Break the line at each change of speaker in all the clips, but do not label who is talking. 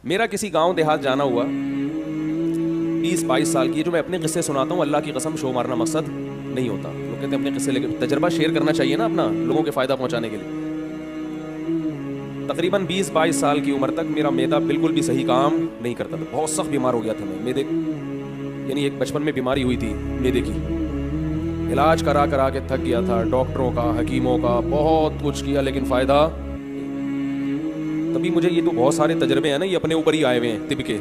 میرا کسی گاؤں دیہات جانا ہوا 20-22 سال کی. جو میں اپنے قصے سناتا ہوں, اللہ کی قسم شو مارنا مقصد نہیں ہوتا. لوگ کہتے ہیں اپنے قصے لے کے تجربہ شیئر کرنا چاہیے نا اپنا, لوگوں کے فائدہ پہنچانے کے لیے. تقریباً 20-22 سال کی عمر تک میرا معدہ بالکل بھی صحیح کام نہیں کرتا تھا. بہت سخت بیمار ہو گیا تھا میں معدے, یعنی ایک بچپن میں بیماری ہوئی تھی معدے کی. علاج کرا کرا کے تھک گیا تھا, ڈاکٹروں کا, حکیموں کا, بہت کچھ کیا لیکن فائدہ. تبھی مجھے یہ تو بہت سارے تجربے ہیں نا, یہ اپنے اوپر ہی آئے ہوئے ہیں طب کے.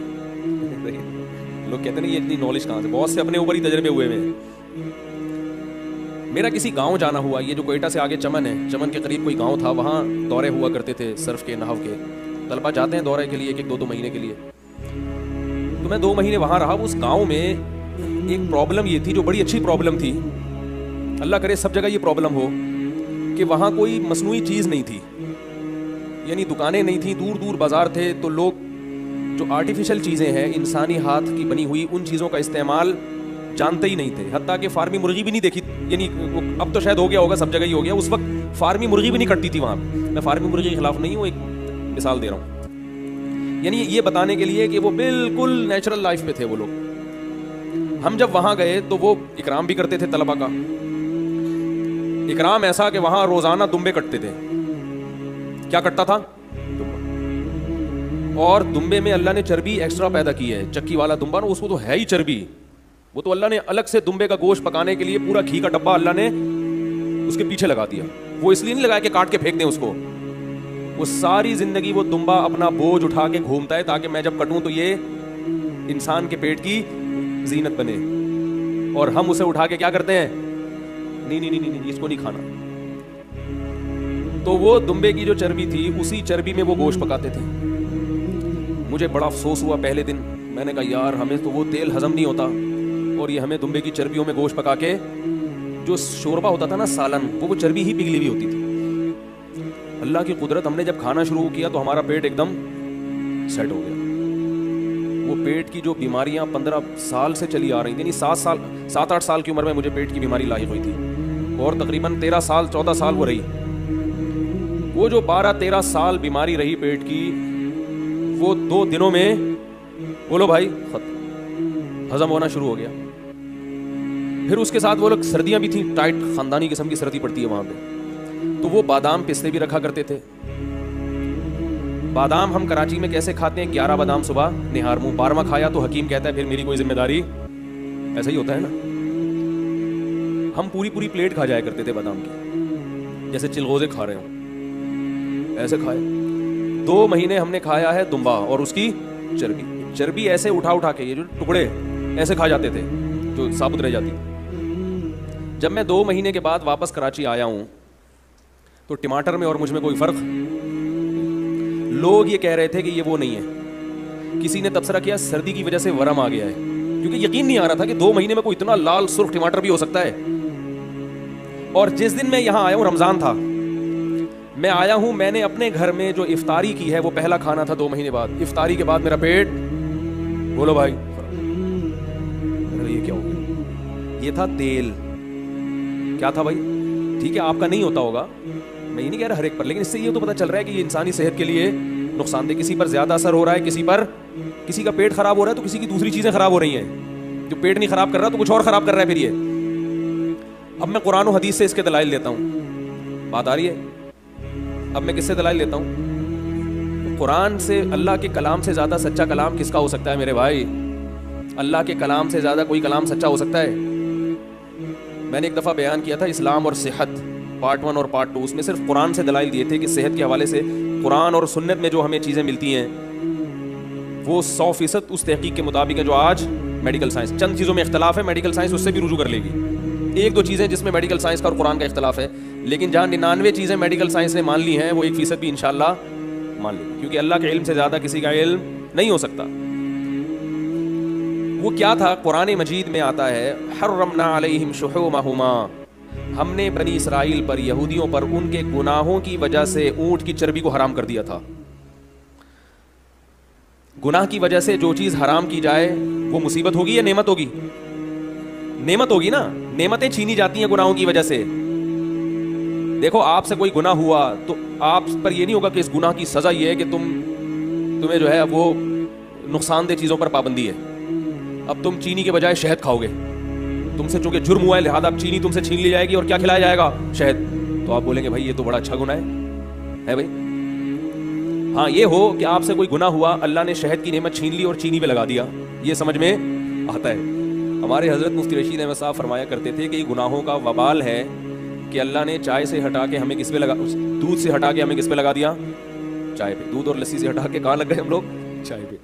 لوگ کہتے ہیں نا یہ اتنی نالج کہاں سے, بہت سے اپنے اوپر ہی تجربے ہوئے ہیں. میرا کسی گاؤں جانا ہوا, یہ جو کوئٹہ سے آگے چمن ہے, چمن کے قریب کوئی گاؤں تھا, وہاں دورے ہوا کرتے تھے صرف کے, نحو کے. طلبہ جاتے ہیں دورے کے لیے 1-2 مہینے کے لیے. تو میں 2 مہینے وہاں رہا. اس گاؤں میں ایک پرابلم یہ تھی جو بڑی اچھی پرابلم تھی, اللہ کرے سب جگہ یہ پرابلم ہو, کہ وہاں کوئی مصنوعی چیز نہیں تھی, یعنی دکانیں نہیں تھیں, دور دور بازار تھے. تو لوگ جو آرٹیفیشل چیزیں ہیں, انسانی ہاتھ کی بنی ہوئی, ان چیزوں کا استعمال جانتے ہی نہیں تھے. حتیٰ کہ فارمی مرغی بھی نہیں دیکھی, یعنی اب تو شاید ہو گیا ہوگا, سب جگہ ہی ہو گیا, اس وقت فارمی مرغی بھی نہیں کٹتی تھی وہاں. میں فارمی مرغی کے خلاف نہیں ہوں, ایک مثال دے رہا ہوں, یعنی یہ بتانے کے لیے کہ وہ بالکل نیچرل لائف پہ تھے وہ لوگ. ہم جب وہاں گئے تو وہ اکرام بھی کرتے تھے طلبہ کا, اکرام ایسا کہ وہاں روزانہ دمبے کٹتے تھے. کیا کٹتا تھا؟ اور دمبے میں اللہ نے چربی ایکسٹرا پیدا کی ہے. چکی والا دمبا نا, اس کو تو ہے ہی چربی, وہ تو اللہ نے الگ سے دمبے کا گوشت پکانے کے لیے پورا گھی کا ڈبہ اللہ نے اس کے پیچھے لگا دیا. وہ اس لیے نہیں لگایا کہ کاٹ کے پھینک دیں اس کو, وہ ساری زندگی وہ دمبا اپنا بوجھ اٹھا کے گھومتا ہے تاکہ میں جب کٹوں تو یہ انسان کے پیٹ کی زینت بنے. اور ہم اسے اٹھا کے کیا کرتے ہیں, نہیں اس کو نہیں کھانا. تو وہ دمبے کی جو چربی تھی, اسی چربی میں وہ گوشت پکاتے تھے. مجھے بڑا افسوس ہوا پہلے دن. میں نے کہا یار ہمیں تو وہ تیل ہضم نہیں ہوتا, اور یہ ہمیں دمبے کی چربیوں میں گوشت پکا کے جو شوربہ ہوتا تھا نا, سالن, وہ چربی ہی پگھلی ہوئی ہوتی تھی. اللہ کی قدرت, ہم نے جب کھانا شروع کیا تو ہمارا پیٹ ایک دم سیٹ ہو گیا. وہ پیٹ کی جو بیماریاں 15 سال سے چلی آ رہی تھیں, یعنی 7-8 سال کی عمر میں مجھے پیٹ کی بیماری لاحق ہوئی تھی, اور تقریباً 13-14 سال وہ رہی. وہ جو 12-13 سال بیماری رہی پیٹ کی, وہ 2 دنوں میں بولو بھائی ختم, ہضم ہونا شروع ہو گیا. پھر اس کے ساتھ وہ لوگ, سردیاں بھی تھیں ٹائٹ, خاندانی قسم کی سردی پڑتی ہے وہاں پہ, تو وہ بادام پستے بھی رکھا کرتے تھے. بادام ہم کراچی میں کیسے کھاتے ہیں, 11 بادام صبح نہار منہ, 12واں کھایا تو حکیم کہتا ہے پھر میری کوئی ذمہ داری, ایسا ہی ہوتا ہے نا. ہم پوری پلیٹ کھا جایا کرتے تھے بادام کی, جیسے چلغوزے کھا رہے ہوں, ایسے کھائے. 2 مہینے ہم نے کھایا ہے دمبا اور اس کی چربی ایسے اٹھا کے, یہ جو ٹکڑے ایسے کھا جاتے تھے جو ثابت رہ جاتی. جب میں 2 مہینے کے بعد واپس کراچی آیا ہوں تو ٹماٹر میں اور مجھ میں کوئی فرق. لوگ یہ کہہ رہے تھے کہ یہ وہ نہیں ہے. کسی نے تبصرہ کیا سردی کی وجہ سے ورم آ گیا ہے, کیونکہ یقین نہیں آ رہا تھا کہ 2 مہینے میں کوئی اتنا لال سرخ ٹماٹر بھی ہو سکتا ہے. اور جس دن میں یہاں آیا ہوں رمضان تھا, میں آیا ہوں, میں نے اپنے گھر میں جو افطاری کی ہے وہ پہلا کھانا تھا 2 مہینے بعد. افطاری کے بعد میرا پیٹ, بولو بھائی یہ کیا ہو گیا, یہ تھا تیل. کیا تھا بھائی, ٹھیک ہے آپ کا نہیں ہوتا ہوگا, میں یہ نہیں کہہ رہا ہر ایک پر, لیکن اس سے یہ تو پتا چل رہا ہے کہ یہ انسانی صحت کے لیے نقصان دہ. کسی پر زیادہ اثر ہو رہا ہے, کسی کا پیٹ خراب ہو رہا ہے تو کسی کی دوسری چیزیں خراب ہو رہی ہیں. جو پیٹ نہیں خراب کر رہا تو کچھ اور خراب کر رہا ہے. پھر یہ اب میں قرآن و حدیث سے اس کے دلائل دیتا ہوں, بات آ رہی ہے. اب میں کس سے دلائل لیتا ہوں؟ قرآن سے. اللہ کے کلام سے زیادہ سچا کلام کس کا ہو سکتا ہے میرے بھائی؟ اللہ کے کلام سے زیادہ کوئی کلام سچا ہو سکتا ہے؟ میں نے ایک دفعہ بیان کیا تھا اسلام اور صحت پارٹ 1 اور پارٹ 2, اس میں صرف قرآن سے دلائل دیے تھے کہ صحت کے حوالے سے قرآن اور سنت میں جو ہمیں چیزیں ملتی ہیں وہ 100% اس تحقیق کے مطابق ہے جو آج میڈیکل سائنس. چند چیزوں میں اختلاف ہے, میڈیکل سائنس اس سے بھی رجوع کر لے گی. 1-2 چیزیں جس میں میڈیکل سائنس کا اور قرآن کا اختلاف ہے, لیکن جہاں 99 چیزیں میڈیکل سائنس نے مان لی ہیں وہ 1% بھی انشاءاللہ مان لے گی, کیونکہ اللہ کے علم سے زیادہ کسی کا علم نہیں ہو سکتا. وہ کیا تھا؟ قرآن مجید میں آتا ہے حرمنا علیہم شحومہما, ہم نے بنی اسرائیل پر, یہودیوں پر, ان کے گناہوں کی وجہ سے اونٹ کی چربی کو حرام کر دیا تھا. گناہ کی وجہ سے جو چیز حرام کی جائے وہ مصیبت ہوگی یا نعمت ہوگی؟ نعمت ہوگی نا. نعمتیں چھینی جاتی ہیں گناہوں کی وجہ سے. دیکھو آپ سے کوئی گناہ ہوا تو آپ پر یہ نہیں ہوگا کہ اس گناہ کی سزا یہ ہے کہ تمہیں جو ہے وہ نقصان دہ چیزوں پر پابندی ہے. اب تم چینی کے بجائے شہد کھاؤ گے, تم سے چونکہ جرم ہوا ہے لہٰذا اب چینی تم سے چھین لی جائے گی اور کیا کھلایا جائے گا, شہد. تو آپ بولیں گے بھائی یہ تو بڑا اچھا گناہ ہے بھائی. ہاں یہ ہو کہ آپ سے کوئی گناہ ہوا, اللہ نے شہد کی نعمت چھین لی اور چینی پہ لگا دیا, یہ سمجھ میں آتا ہے. ہمارے حضرت مفتی رشید احمد صاحب فرمایا کرتے تھے کہ یہ گناہوں کا وبال ہے کہ اللہ نے چائے سے ہٹا کے ہمیں کس پہ لگا, دودھ سے ہٹا کے ہمیں کس پہ لگا دیا, چائے پہ. دودھ اور لسی سے ہٹا کے کہاں لگ گئے ہم لوگ, چائے پہ.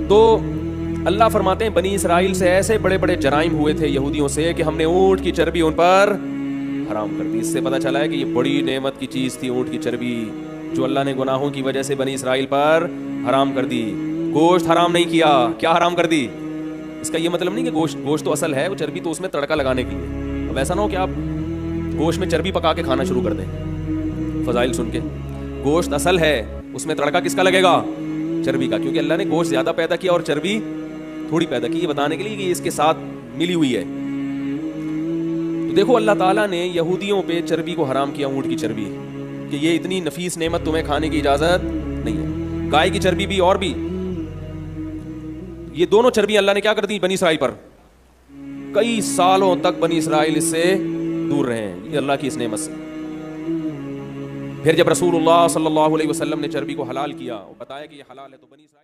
تو اللہ فرماتے ہیں بنی اسرائیل سے ایسے بڑے بڑے جرائم ہوئے تھے یہودیوں سے کہ ہم نے اونٹ کی چربی ان پر حرام کر دی. اس سے پتہ چلا ہے کہ یہ بڑی نعمت کی چیز تھی اونٹ کی چربی, جو اللہ نے گناہوں کی وجہ سے بنی اسرائیل پر حرام کر دی. گوشت حرام نہیں کیا, کیا حرام کر دی. اس کا یہ مطلب نہیں کہ گوشت تو اصل ہے, وہ چربی تو اس میں تڑکا لگانے کے لیے. اب ایسا نہ ہو کہ آپ گوشت میں چربی پکا کے کھانا شروع کر دیں فضائل سن کے. گوشت اصل ہے, اس میں تڑکا کس کا لگے گا, چربی کا, کیونکہ اللہ نے گوشت زیادہ پیدا کیا اور چربی تھوڑی پیدا کی, یہ بتانے کے لیے کہ اس کے ساتھ ملی ہوئی ہے. تو دیکھو اللہ تعالیٰ نے یہودیوں پہ چربی کو حرام کیا, اونٹ کی چربی, کہ یہ اتنی نفیس نعمت تمہیں کھانے کی اجازت نہیں ہے. گائے کی چربی بھی اور بھی, یہ دونوں چربی اللہ نے کیا کر دی بنی اسرائیل پر, کئی سالوں تک بنی اسرائیل اس سے دور رہے ہیں, یہ اللہ کی اس نعمت سے. پھر جب رسول اللہ صلی اللہ علیہ وسلم نے چربی کو حلال کیا اور بتایا کہ یہ حلال ہے تو بنی اسرائیل